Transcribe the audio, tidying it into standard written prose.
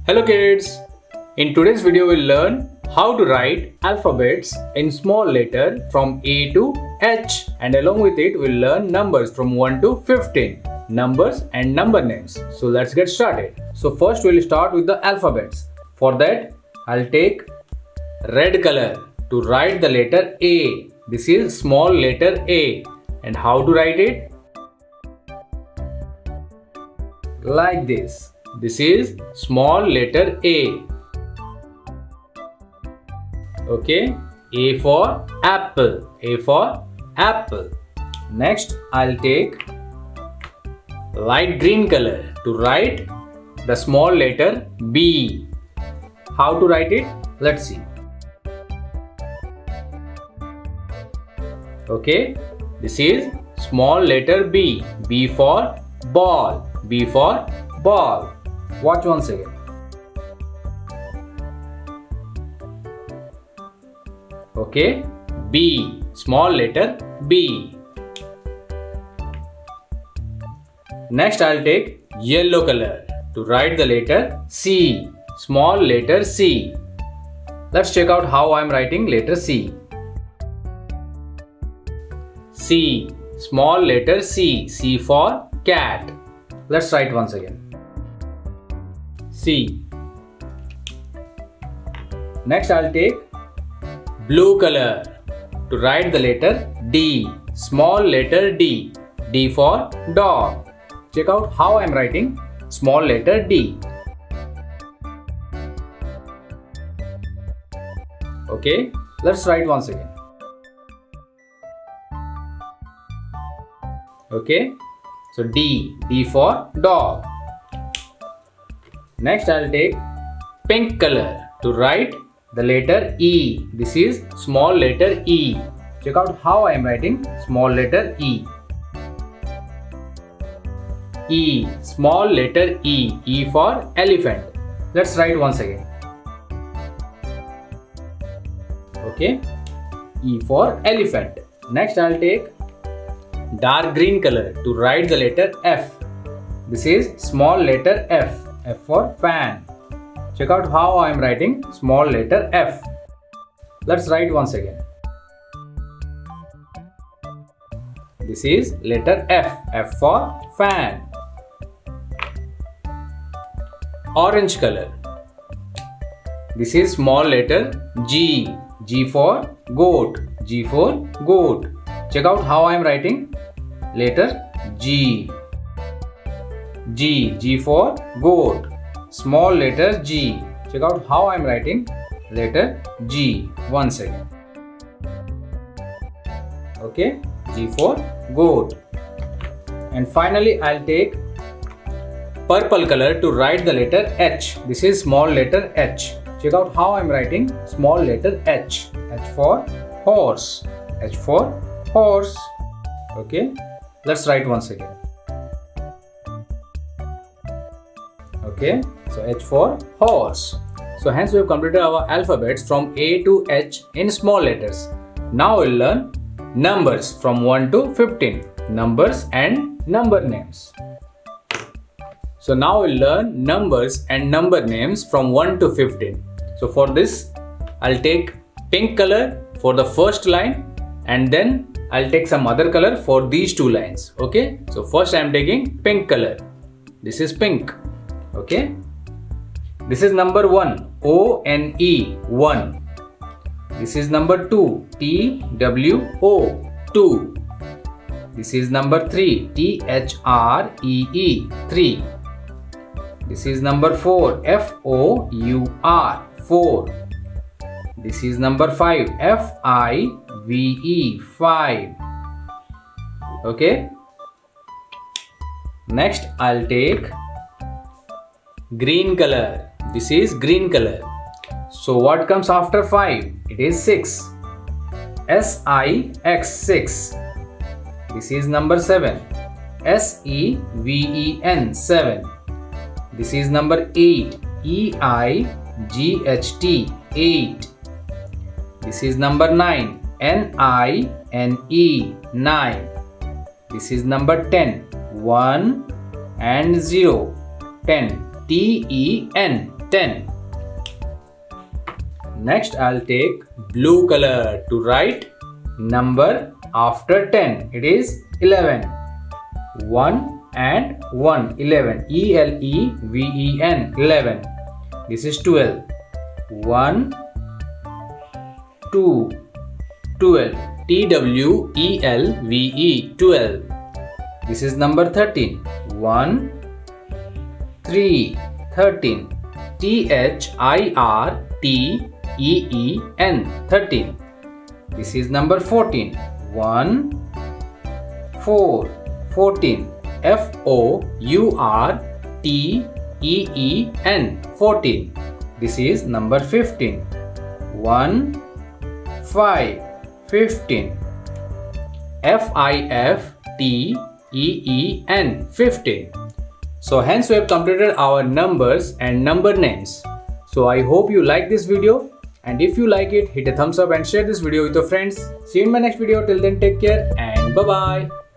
Hello kids! In today's video we'll learn how to write alphabets in small letter from A to H, and along with it we'll learn numbers from 1 to 15, numbers and number names. So let's get started. So first we'll start with the alphabets. For that I'll take red color to write the letter A. This is small letter A. And how to write it? Like this. This is small letter A. Okay, A for apple. A for apple. Next, I'll take light green color to write the small letter B. How to write it? Let's see. Okay, this is small letter B. B for ball. B for ball. Watch once again. Okay, B, small letter B. Next I'll take yellow color to write the letter C, small letter C. Let's check out how I'm writing letter C. C, small letter C. C for cat. Let's write once again. C. Next I'll take blue color to write the letter D, small letter D. D for dog. Check out how I'm writing small letter D. Okay, let's write once again. Okay, so D for dog. Next I'll take pink color to write the letter E. This is small letter E. Check out how I am writing small letter E. E, small letter E. E for elephant. Let's write once again. Okay, E for elephant. Next I'll take dark green color to write the letter F. This is small letter F. F for fan. Check out how I am writing small letter F. Let's write once again. This is letter F. F for fan. Orange color. This is small letter G. G for goat. G for goat. Check out how I am writing letter G. G for goat. Small letter G. Check out how I am writing letter G once again. Okay, G for goat. And finally I'll take purple color to write the letter H. This is small letter H. Check out how I am writing small letter H. H for horse. H for horse. Okay, let's write once again. Okay, so H for horse. So hence we have completed our alphabets from A to H in small letters. Now we'll learn numbers from 1 to 15, numbers and number names. So now we'll learn numbers and number names from 1 to 15. So for this, I'll take pink color for the first line, and then I'll take some other color for these two lines. Okay, so first I'm taking pink color. This is pink. Okay, this is number 1, O-N-E, 1. This is number 2, T-W-O, 2. This is number 3, T-H-R-E-E, 3. This is number 4, F-O-U-R, 4. This is number 5, F-I-V-E, 5. Okay. Next I'll take green color. This is green color. So what comes after 5? It is 6. S-I-X, 6. This is number 7. S-E-V-E-N, 7. This is number 8. E-I-G-H-T, 8. This is number 9. N-I-N-E, 9. This is number 10. 1 and 0. 10. T-E-N. 10. Next, I'll take blue color to write number after 10. It is 11. 1 and 1. 11. E-L-E-V-E-N. 11. This is 12. 1, 2. 12. T-W-E-L-V-E. 12. This is number 13. 1, 3. 13. T-H-I-R-T-E-E-N. 13. This is number 14. 1, 4. 14. F-O-U-R-T-E-E-N. 14. This is number 15. 1, 5. 15. F-I-F-T-E-E-N. 15. So hence we have completed our numbers and number names. So I hope you like this video, and if you like it, hit a thumbs up and share this video with your friends. See you in my next video. Till then, take care and bye bye.